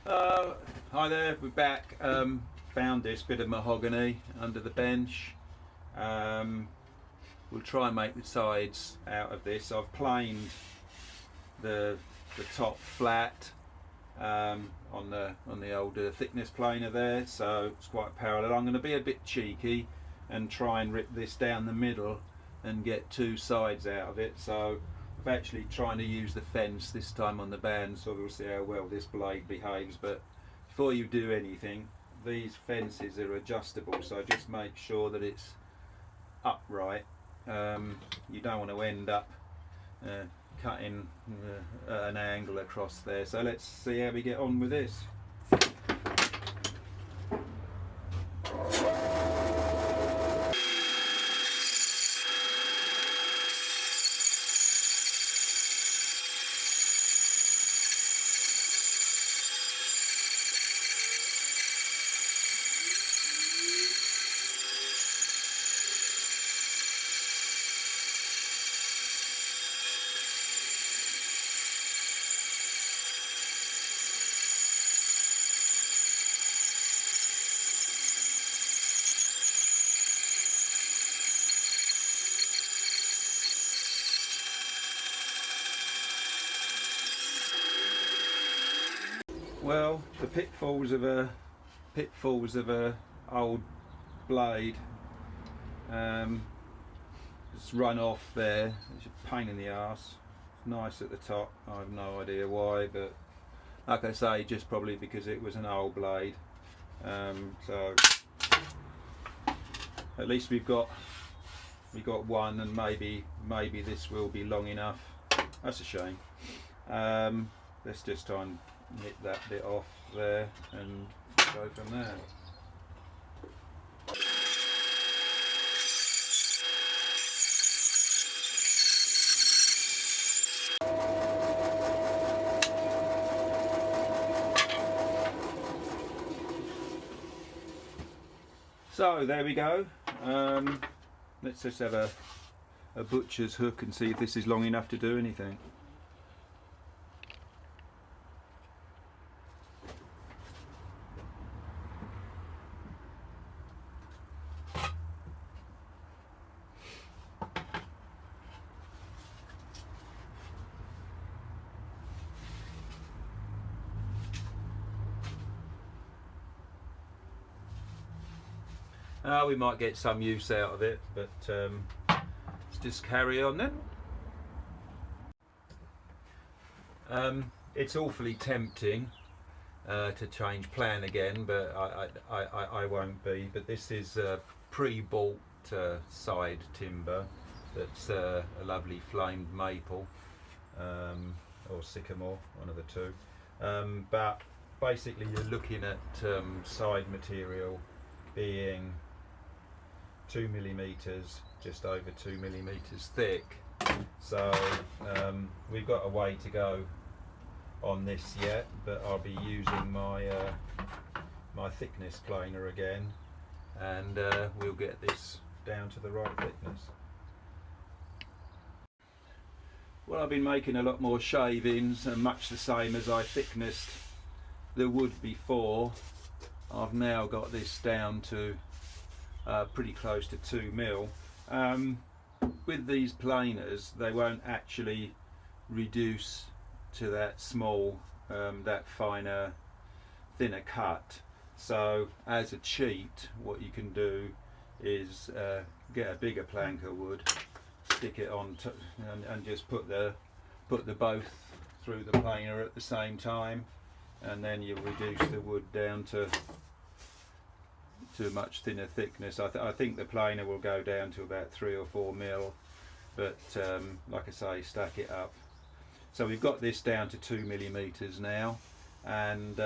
Hi there, we're back. Found this bit of mahogany under the bench. We'll try and make the sides out of this. I've planed the top flat on the older thickness planer there, so it's quite parallel. I'm going to be a bit cheeky and try and rip this down the middle and get two sides out of it. So I'm actually trying to use the fence this time on the band, so we'll see how well this blade behaves. But before you do anything, these fences are adjustable, so just make sure that it's upright. You don't want to end up cutting an angle across there. So let's see how we get on with this. Well, the pitfalls of a old blade. Just run off there. It's a pain in the arse. It's nice at the top. I have no idea why, but like I say, just probably because it was an old blade. So at least we got one, and maybe this will be long enough. That's a shame. Let's just try and nip that bit off there and go from there. So there we go. Let's just have a butcher's hook and see if this is long enough to do anything. We might get some use out of it, but let's just carry on then. It's awfully tempting to change plan again, but I won't be. But this is pre-bought side timber that's a lovely flamed maple or sycamore, one of the two. But basically you're looking at side material being 2 millimeters, just over 2 millimeters thick. So we've got a way to go on this yet, but I'll be using my my thickness planer again, and we'll get this down to the right thickness. Well, I've been making a lot more shavings, and much the same as I thicknessed the wood before, I've now got this down to pretty close to 2 mil. With these planers, they won't actually reduce to that small, that finer, thinner cut. So as a cheat, what you can do is get a bigger plank of wood, stick it on and just put the both through the planer at the same time, and then you'll reduce the wood down to a much thinner thickness. I think the planer will go down to about 3 or 4 mil, but like I say, stack it up. So we've got this down to 2 millimeters now, and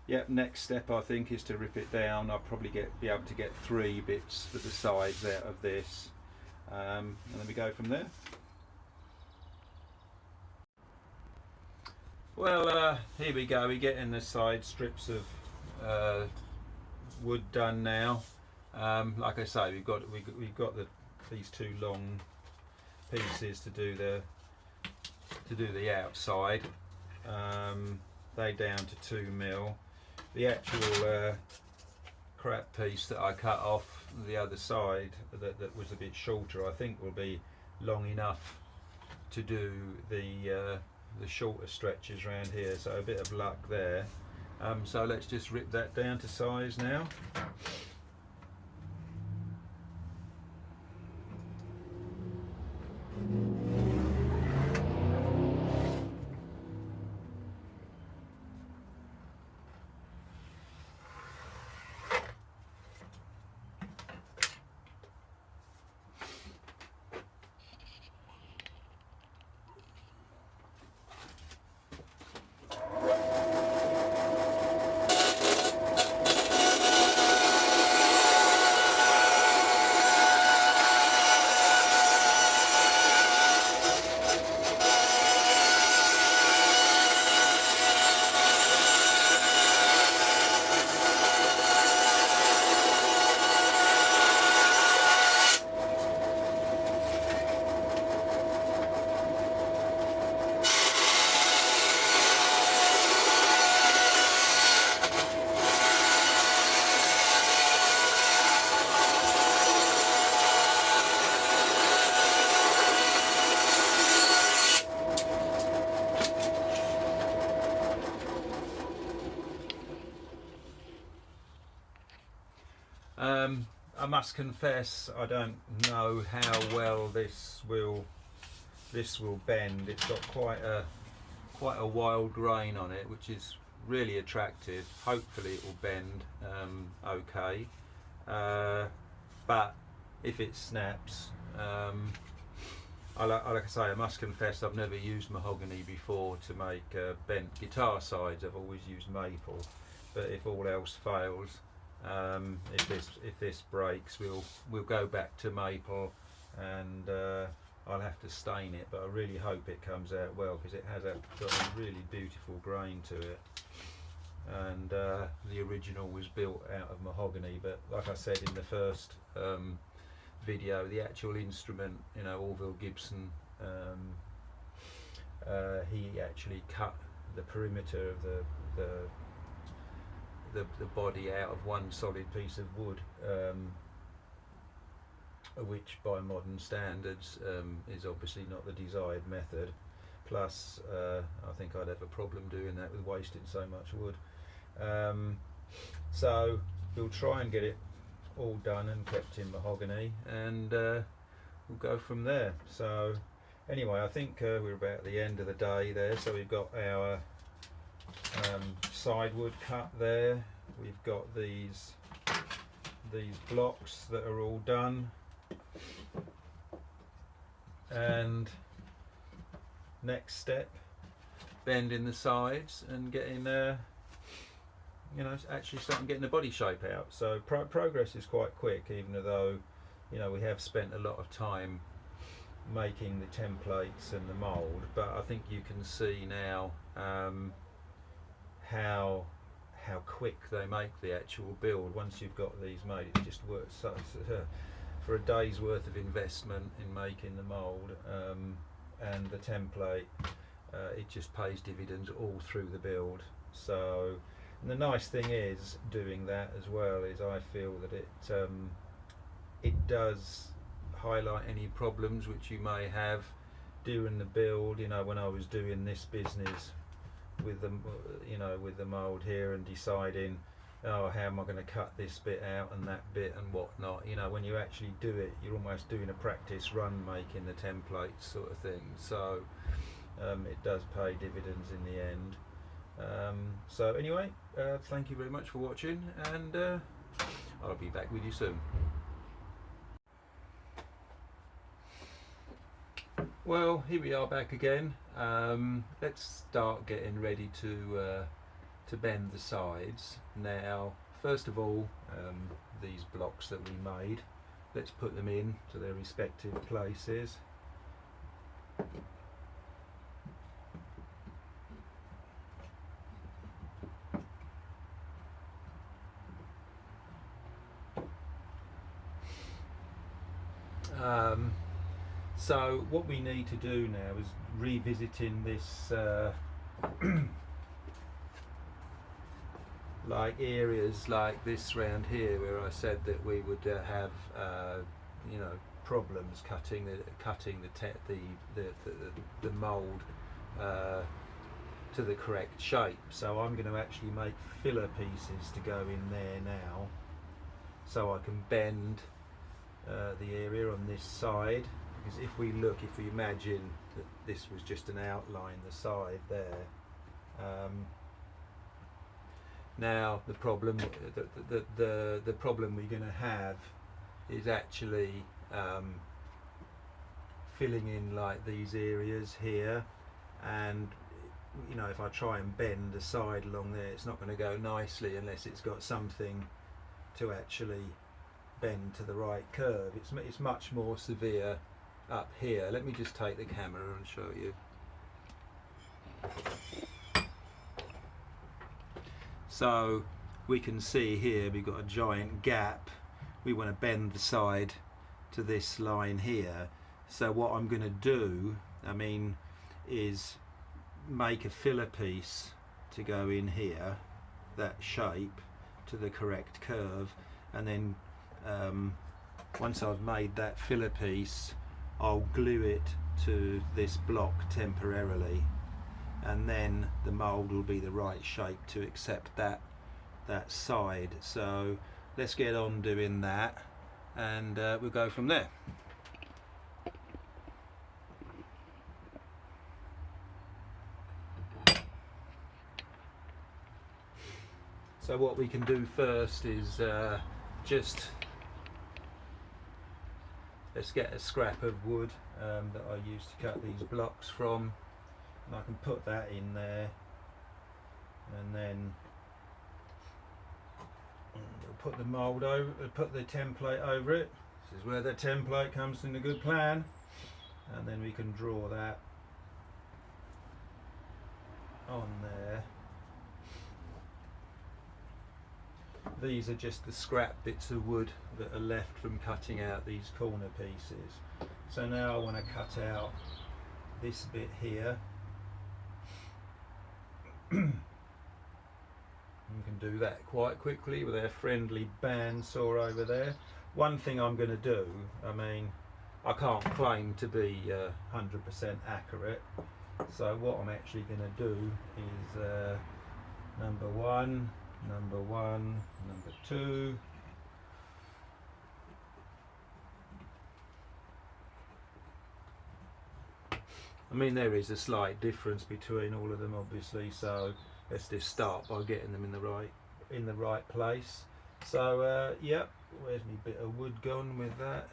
yep, next step I think is to rip it down. I'll probably be able to get 3 bits for the sides out of this, and then we go from there. Well, here we go. We're getting the side strips of wood done now. Like I say, we've got these 2 long pieces to do the outside, they down to 2mm. The actual crap piece that I cut off the other side that was a bit shorter, I think will be long enough to do the shorter stretches around here, so a bit of luck there. So let's just rip that down to size now. I must confess, I don't know how well this will bend. It's got quite a wild grain on it, which is really attractive. Hopefully it will bend okay, but if it snaps, like I say, I must confess I've never used mahogany before to make bent guitar sides. I've always used maple, but if all else fails, if this breaks, we'll go back to maple, and I'll have to stain it, but I really hope it comes out well, because it has got a really beautiful grain to it, and the original was built out of mahogany, but like I said in the first video, the actual instrument, you know, Orville Gibson, he actually cut the perimeter of the body out of one solid piece of wood, which by modern standards is obviously not the desired method. Plus I think I'd have a problem doing that with wasting so much wood. So we'll try and get it all done and kept in mahogany, and we'll go from there. So anyway, I think we're about the end of the day there. So we've got our side wood cut there, we've got these blocks that are all done, and next step, bending the sides and getting you know, actually starting getting the body shape out. So progress is quite quick, even though, you know, we have spent a lot of time making the templates and the mould, but I think you can see now how quick they make the actual build. Once you've got these made, it just works for a day's worth of investment in making the mould and the template. It just pays dividends all through the build. So, and the nice thing is doing that as well is I feel that it does highlight any problems which you may have during the build. You know, when I was doing this business with the, you know, with the mould here and deciding, oh, how am I going to cut this bit out and that bit and whatnot, you know, when you actually do it, you're almost doing a practice run making the templates sort of thing. So it does pay dividends in the end. So anyway, thank you very much for watching, and I'll be back with you soon. Well, here we are back again. Let's start getting ready to bend the sides. Now, first of all, these blocks that we made, let's put them in to their respective places. So what we need to do now is revisiting this like areas like this round here where I said that we would have you know, problems cutting the mould to the correct shape. So I'm going to actually make filler pieces to go in there now, so I can bend the area on this side. Because if we imagine that this was just an outline, the side there. Now the problem the problem we're going to have is actually filling in like these areas here, and you know, if I try and bend the side along there, it's not going to go nicely unless it's got something to actually bend to the right curve. It's much more severe up here. Let me just take the camera and show you. So we can see here we've got a giant gap. We want to bend the side to this line here. So what I'm going to do, is make a filler piece to go in here, that shape to the correct curve, and then once I've made that filler piece, I'll glue it to this block temporarily, and then the mould will be the right shape to accept that side. So let's get on doing that, and we'll go from there. So what we can do first is let's get a scrap of wood that I used to cut these blocks from, and I can put that in there, and then we'll put the mould over, put the template over it. This is where the template comes in a good plan, and then we can draw that on there. These are just the scrap bits of wood that are left from cutting out these corner pieces. So now I want to cut out this bit here. You can do that quite quickly with our friendly bandsaw over there. One thing I'm going to do, I can't claim to be 100% accurate, so what I'm actually going to do is number one, number two. There is a slight difference between all of them, obviously, so let's just start by getting them in the right place. So yep, where's my bit of wood gone with that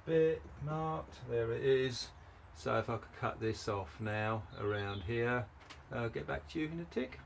bit marked? There it is. So if I could cut this off now around here, I'll get back to you in a tick.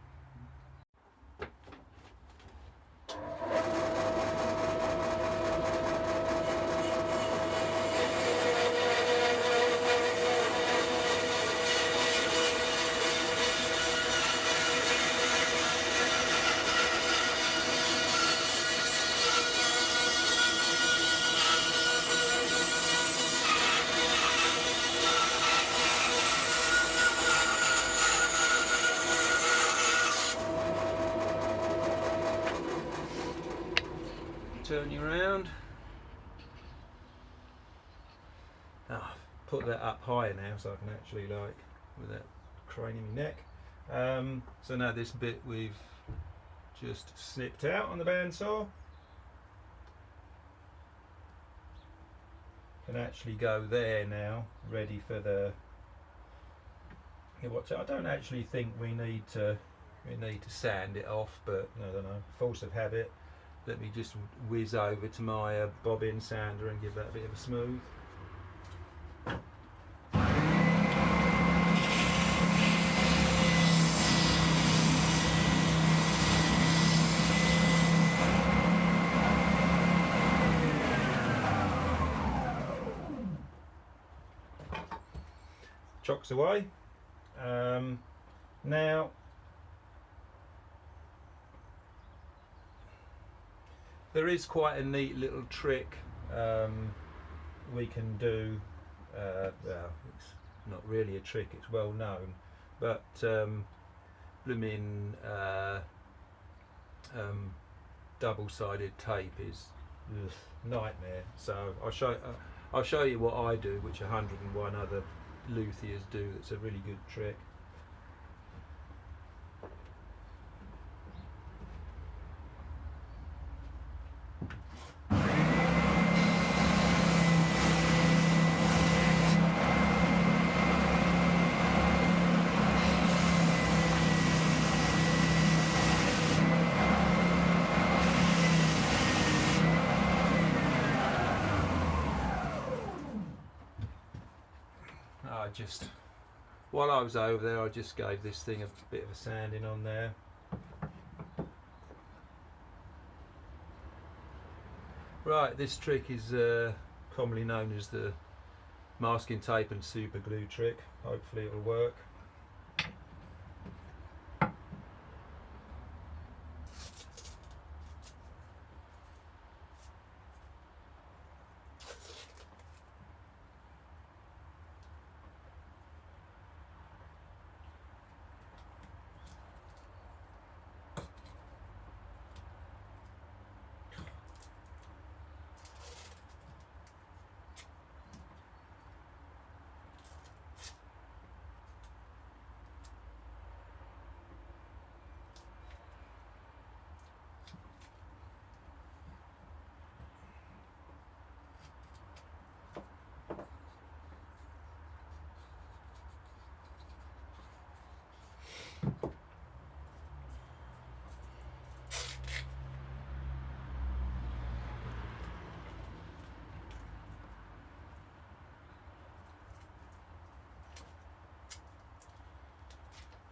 Turn you around. Put that up higher now so I can actually, like, without craning my neck. So now this bit we've just snipped out on the bandsaw can actually go there now, ready for the. I don't actually think we need to sand it off, but I don't know, force of habit. Let me just whiz over to my bobbin sander and give that a bit of a smooth. Chocks away. Now there is quite a neat little trick we can do. Well, it's not really a trick, it's well known, but double-sided tape is nightmare. So I'll show you what I do, which 101 other luthiers do. That's a really good trick. While I was over there, I just gave this thing a bit of a sanding on there. Right, this trick is commonly known as the masking tape and super glue trick. Hopefully it'll work.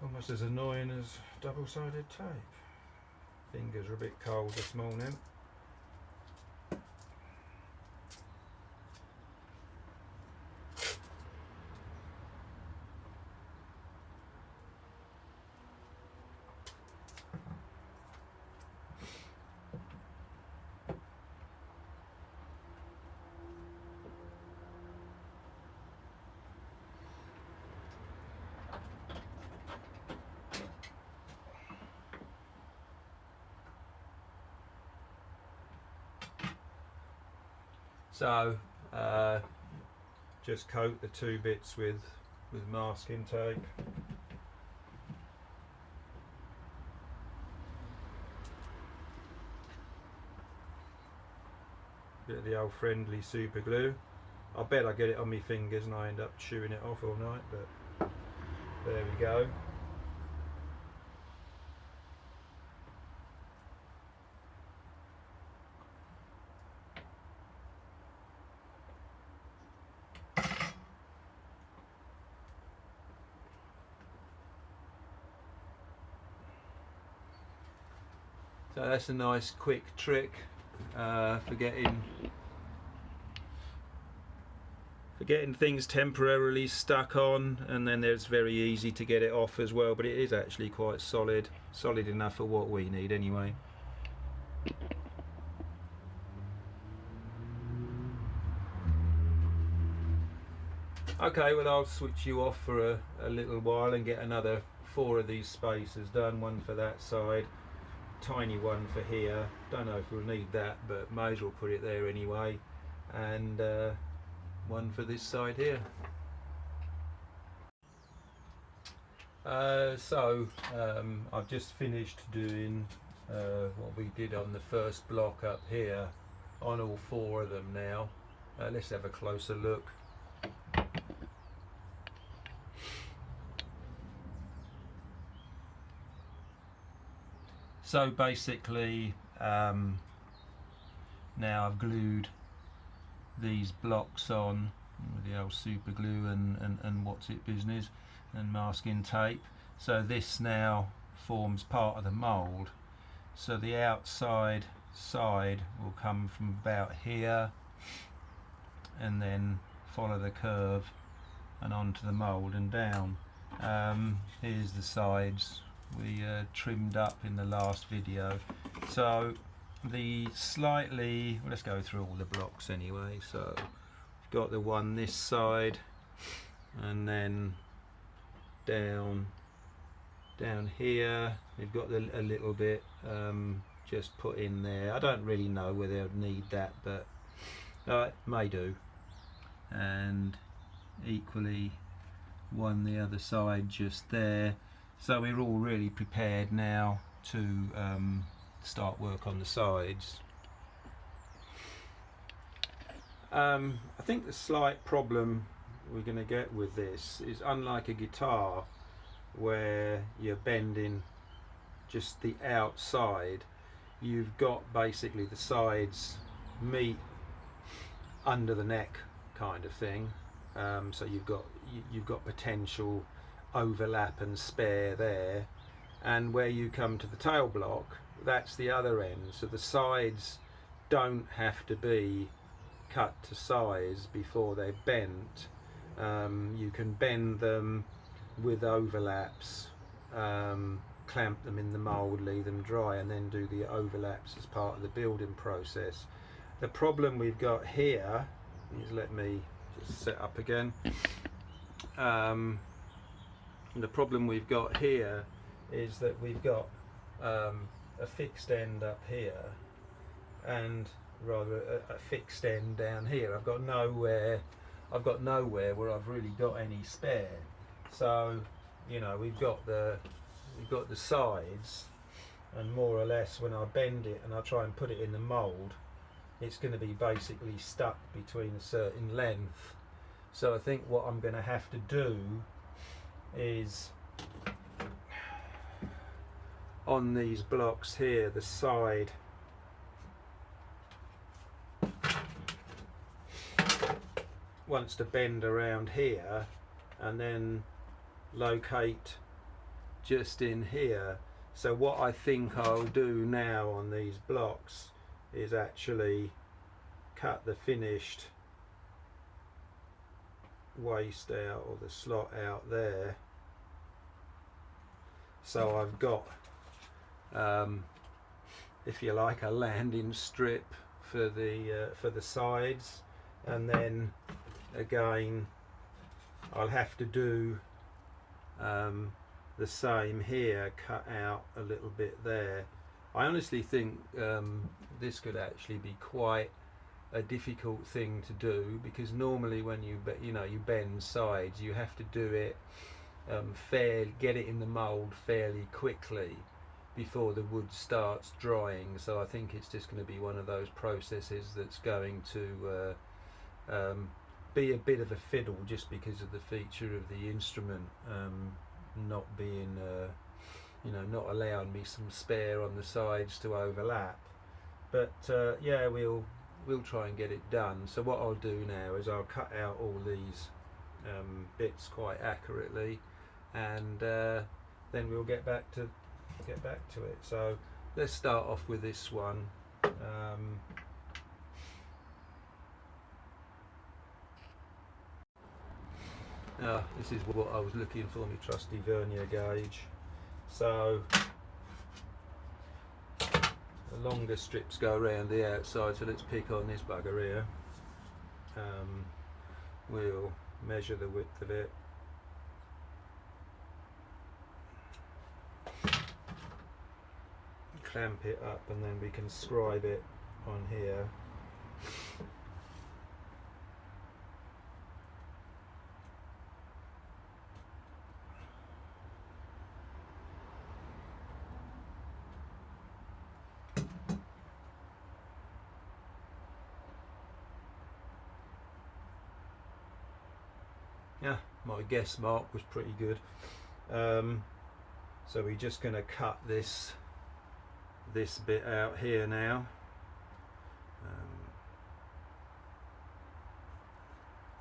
Almost as annoying as double-sided tape. Fingers are a bit cold this morning. So just coat the two bits with masking tape. Bit of the old friendly super glue. I bet I get it on my fingers and I end up chewing it off all night, but there we go. So that's a nice quick trick for getting things temporarily stuck on, and then it's very easy to get it off as well, but it is actually quite solid enough for what we need anyway. Okay, well I'll switch you off for a little while and get another 4 of these spacers done, one for that side, tiny one for here. Don't know if we'll need that, but may as well put it there anyway, and one for this side here. I've just finished doing what we did on the first block up here on all 4 of them now. Let's have a closer look. So basically now I've glued these blocks on with the old super glue and what's it business and masking tape. So this now forms part of the mould. So the outside side will come from about here and then follow the curve and onto the mould and down. Here's the sides we trimmed up in the last video. So the slightly, well, let's go through all the blocks anyway. So we've got the one this side and then down Down here we've got a little bit just put in there. I don't really know whether I'd need that, but it may do. And equally one the other side just there. So we're all really prepared now to start work on the sides. I think the slight problem we're going to get with this is, unlike a guitar where you're bending just the outside, you've got basically the sides meet under the neck kind of thing. So you've got potential overlap and spare there, and where you come to the tail block, that's the other end. So the sides don't have to be cut to size before they're bent. You can bend them with overlaps, clamp them in the mould, leave them dry, and then do the overlaps as part of the building process. The problem we've got here is, let me just set up again. The problem we've got here is that we've got a fixed end up here, and rather a fixed end down here. I've got nowhere where I've really got any spare. So, you know, we've got the sides, and more or less when I bend it and I try and put it in the mould, it's going to be basically stuck between a certain length. So I think what I'm going to have to do is, on these blocks here, the side wants to bend around here and then locate just in here. So what I think I'll do now on these blocks is actually cut the finished waste out, or the slot out there. So I've got, if you like, a landing strip for the sides, and then again I'll have to do the same here, cut out a little bit there. I honestly think this could actually be quite a difficult thing to do, because normally when you bend sides, you have to do it get it in the mould fairly quickly before the wood starts drying. So I think it's just going to be one of those processes that's going to be a bit of a fiddle, just because of the feature of the instrument not being not allowing me some spare on the sides to overlap. But yeah, we'll try and get it done. So what I'll do now is I'll cut out all these bits quite accurately, and then we'll get back to it. So let's start off with this one. This is what I was looking for, my trusty Vernier gauge. So the longer strips go around the outside, so let's pick on this bugger here. We'll measure the width of it. Clamp it up, and then we can scribe it on here. Yeah, my guess mark was pretty good. So we're just going to cut this bit out here now.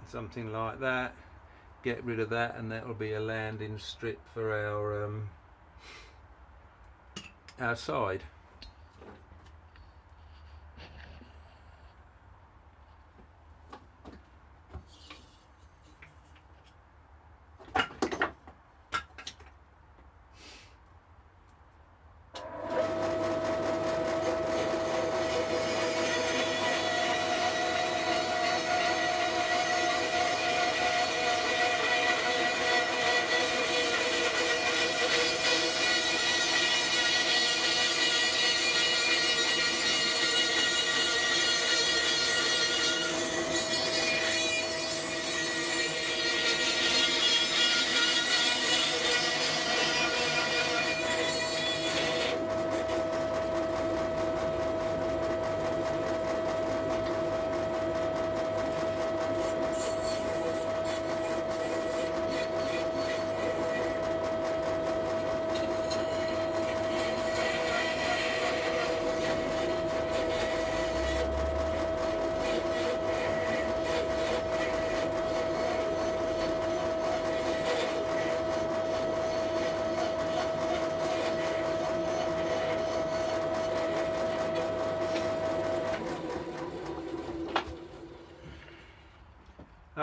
Something like that. Get rid of that, and that will be a landing strip for our side.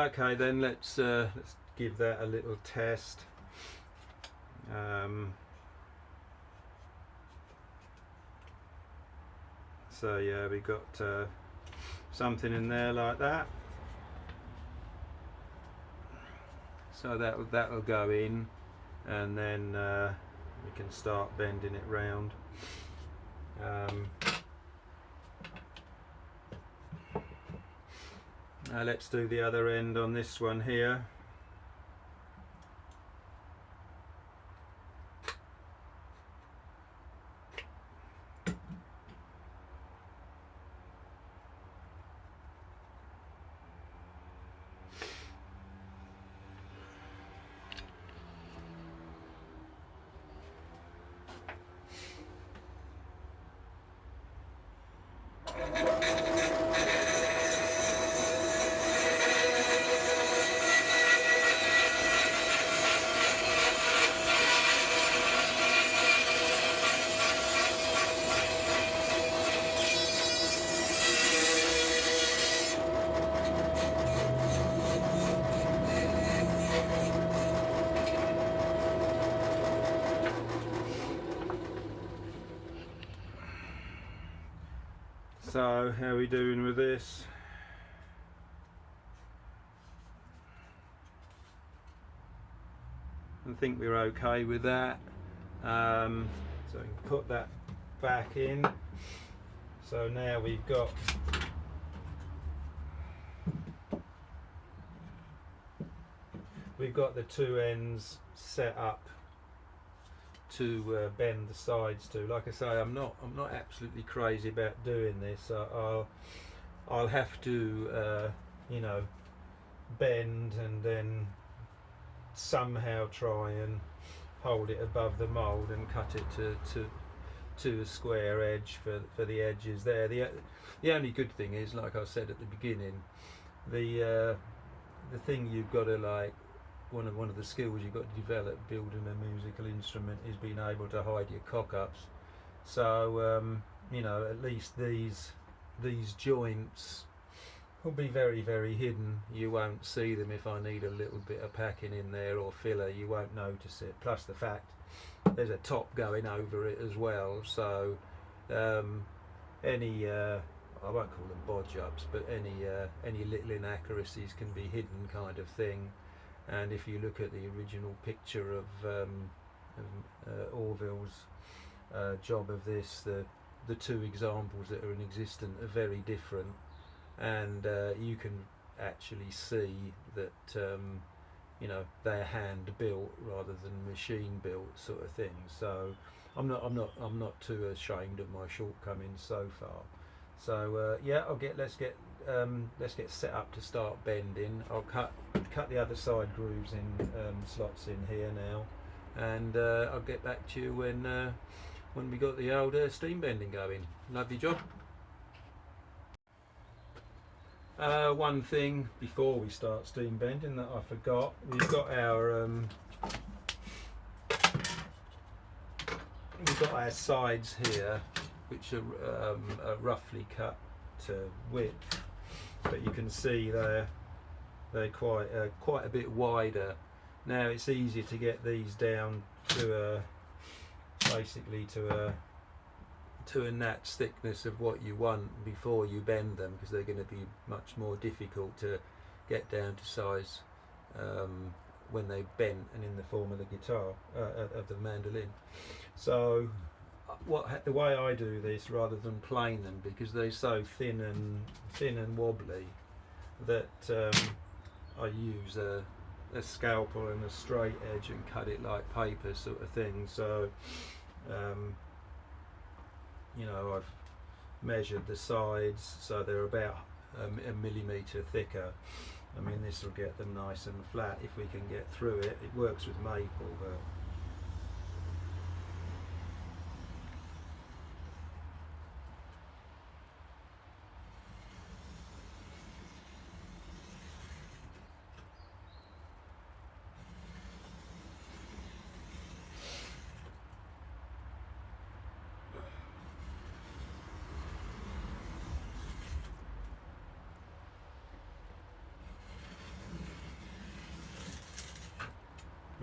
Okay, then let's give that a little test. So yeah, we got something in there like that. So that'll go in, and then we can start bending it round. Now let's do the other end on this one here. So how are we doing with this? I think we're okay with that. So we can put that back in. So now we've got the two ends set up to bend the sides to. Like I say, I'm not absolutely crazy about doing this. I'll have to you know, bend and then somehow try and hold it above the mould and cut it to a square edge for the edges there. The only good thing is, like I said at the beginning, the thing you've got to, like, one of the skills you've got to develop building a musical instrument is being able to hide your cock-ups. So you know, at least these joints will be very, very hidden. You won't see them. If I need a little bit of packing in there or filler, you won't notice it. Plus the fact there's a top going over it as well, so any I won't call them bodge ups, but any little inaccuracies can be hidden, kind of thing. And if you look at the original picture of Orville's job of this, the two examples that are in existence are very different, and you can actually see that you know, they're hand built rather than machine built, sort of thing. So I'm not too ashamed of my shortcomings so far. So yeah, let's get set up to start bending. I'll cut the other side grooves in, slots in here now, and I'll get back to you when we got the old steam bending going. Lovely job. One thing before we start steam bending that I forgot: we've got our sides here, which are roughly cut to width, but you can see they're quite a bit wider. Now it's easier to get these down to basically to a gnat's thickness of what you want before you bend them, because they're going to be much more difficult to get down to size when they bent and in the form of the guitar, of the mandolin. So the way I do this, rather than plane them, because they're so thin and wobbly, that I use a scalpel and a straight edge and cut it like paper, sort of thing. So you know, I've measured the sides so they're about a millimetre thicker. I mean, this will get them nice and flat if we can get through it. It works with maple, but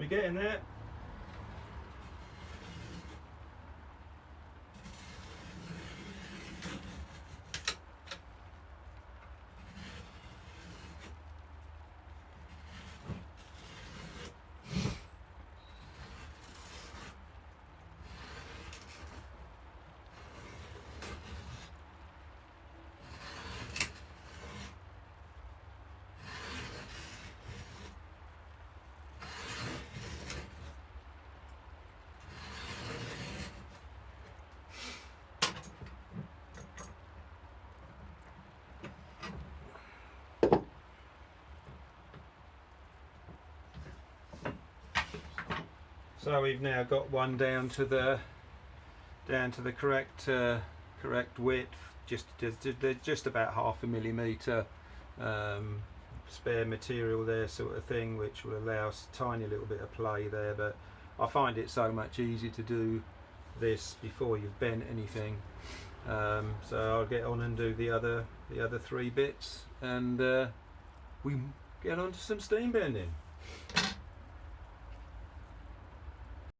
We're getting there. So we've now got one down to the correct width, just about 1/2 millimetre spare material there, sort of thing, which will allow us a tiny little bit of play there. But I find it so much easier to do this before you've bent anything. So I'll get on and do the other 3 bits, and we get on to some steam bending.